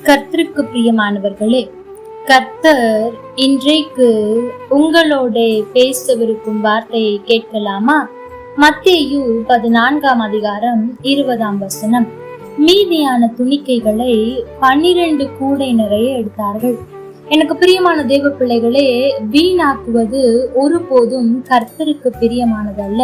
கர்த்தருக்கு பிரியமானவர்களே, கர்த்தர் இன்றைக்கு உங்களோட பேசவிருக்கும் வார்த்தையை கேட்கலாமா? மத்தேயு 14ஆம் அதிகாரம் 20ஆம் வசனம். மீதியான துணிக்கைகளை 12 கூடை நிறைய எடுத்தார்கள். எனக்கு பிரியமான தேவ பிள்ளைகளே, வீணாக்குவது ஒருபோதும் கர்த்தருக்கு பிரியமானதல்ல.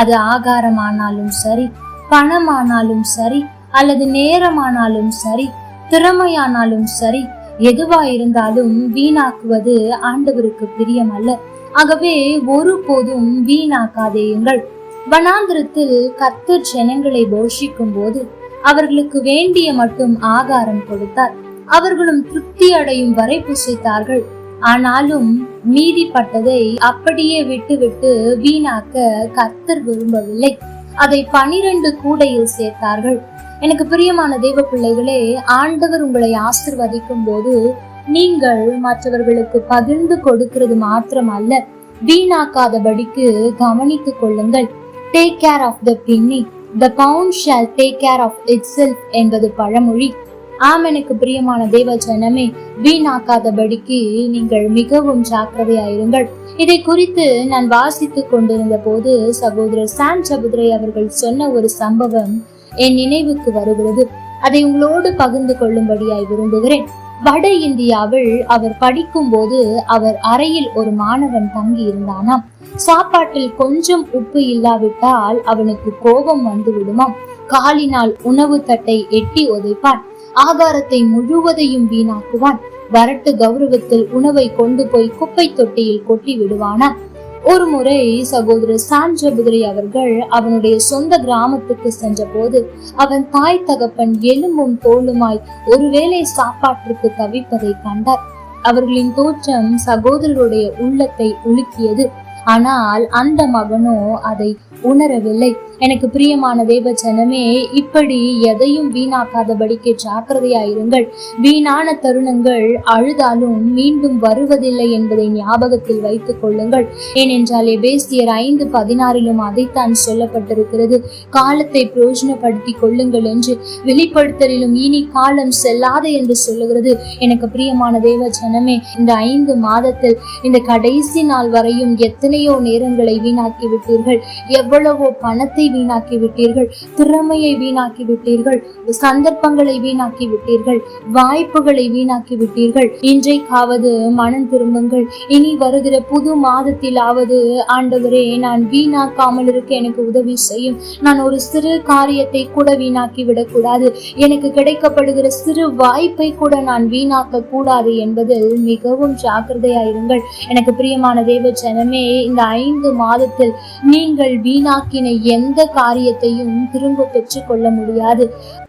அது ஆகாரமானாலும் சரி, பணமானாலும் சரி, அல்லது நேரமானாலும் சரி, திறமையானாலும் சரி, எதுவா இருந்தாலும் வீணாக்குவது ஆண்டவருக்கு பிரியம் அல்ல. ஆகவே ஒருபோதும் வீணாக்காதேயுங்கள். வனாந்திரத்தில் கர்த்தர் ஜனங்களை போஷிக்கும் போது அவர்களுக்கு வேண்டிய மட்டும் ஆகாரம் கொடுத்தார். அவர்களும் திருப்தி அடையும் வரை புசித்தார்கள். ஆனாலும் மீதிப்பட்டதை அப்படியே விட்டு வீணாக்க கர்த்தர் விரும்பவில்லை. அதை 12 கூடையில் சேர்த்தார்கள். எனக்கு பிரியமான தேவ பிள்ளைகளே, ஆண்டவர் உங்களை ஆசீர்வதிக்கும் போது நீங்கள் மற்றவர்களுக்கு பகிர்ந்து கொடுக்கிறது மாத்திரம் அல்ல, வீணாக்காதபடிக்கு கவனித்துக் கொள்ளுங்கள். Take care of the penny, the pound shall take care of itself என்பது பழமொழி. எனக்கு பிரியமான தேவ ஜனமே, வீணாக்காதபடிக்கு நீங்கள் மிகவும் ஜாக்கிரதையாயிருங்கள். இதை குறித்து நான் வாசித்துக் கொண்டிருந்த போது சகோதரர் சாம் சபுத்ரை அவர்கள் சொன்ன ஒரு சம்பவம் என் நினைவுக்கு வருகிறது. அதை உங்களோடு பகிர்ந்து கொள்ளும்படியாய் விரும்புகிறேன். வட இந்தியாவில் அவர் படிக்கும் போது அவர் அறையில் ஒரு மாணவன் தங்கி இருந்தானாம். சாப்பாட்டில் கொஞ்சம் உப்பு இல்லாவிட்டால் அவனுக்கு கோபம் வந்து விடுமாம். காலினால் உணவு தட்டை எட்டி உதைப்பான். ஆகாரத்தை முழுவதையும் வீணாக்குவான். வரட்டு கௌரவத்தில் உணவை கொண்டு போய் குப்பை தொட்டியில் கொட்டி விடுவானா. ஒரு முறை சகோதரர் சாம் சபுத்ரை அவர்கள் அவனுடைய சொந்த கிராமத்துக்கு சென்ற போது அவன் தாய் தகப்பன் எலும்பும் தோளுமாய் ஒருவேளை சாப்பாட்டிற்கு தவிப்பதை கண்டார். அவர்களின் தோற்றம் சகோதரருடைய உள்ளத்தை உலுக்கியது. ஆனால் அந்த மகனோ அதை உணரவில்லை. எனக்கு பிரியமான தேவ ஜனமே, இப்படி எதையும் வீணாக்காதபடிக்கு ஜாக்கிரதையாயிருங்கள். வீணான தருணங்கள் அழுதாலும் மீண்டும் வருவதில்லை என்பதை ஞாபகத்தில் வைத்துக் கொள்ளுங்கள். ஏனென்றால் எபேசியர் 5:16 அதைத்தான் சொல்லப்பட்டிருக்கிறது. காலத்தை பிரயோஜனப்படுத்தி கொள்ளுங்கள் என்று. வெளிப்படுத்தலிலும் இனி காலம் செல்லாது என்று சொல்லுகிறது. எனக்கு பிரியமான தேவ ஜனமே, இந்த 5 மாதத்தில் இந்த கடைசி நாள் வரையும் எத்தனையோ நேரங்களை வீணாக்கி விட்டீர்கள். எவ்வளவோ பணத்தை வீணாக்கி விட்டீர்கள், திறமையை வீணாக்கி விட்டீர்கள், சந்தர்ப்பங்களை வீணாக்கி விட்டீர்கள், வாய்ப்புகளை வீணாக்கி விட்டீர்கள். இன்றைக்காவது மனம் திரும்புங்கள். இனி வருகிற புது மாதத்திலாவது ஆண்டவரே, நான் வீணாக்காமல் இருக்க எனக்கு உதவி செய்யும். நான் ஒரு சிறு காரியத்தை கூட வீணாக்கி விடக்கூடாது. எனக்கு கிடைக்கப்படுகிற சிறு வாய்ப்பை கூட நான் வீணாக்க கூடாது என்பதில் மிகவும் ஜாக்கிரதையாயிருங்கள். எனக்கு பிரியமான தேவ ஜனமே, இந்த 5 மாதத்தில் நீங்கள் வீணாக்கின எந்த காரியத்தையும் திரும்ப பெற்றுக் கொள்ள முடியாது.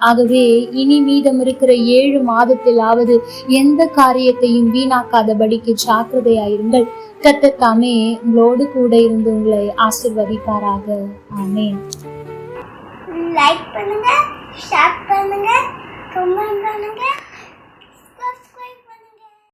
ஆகவே இனி மீதம் இருக்கிற 7 மாதத்திலாவது எந்த காரியத்தையும் வீணாக்காதபடிக்கு ஜாக்கிரதையாயிருங்கள். கர்த்தர் தாமே உங்களோடு கூட இருந்து உங்களை ஆசீர்வதிப்பாராக. ஆமென். லைக் பண்ணுங்க, ஷேர் பண்ணுங்க, கமெண்ட் பண்ணுங்க.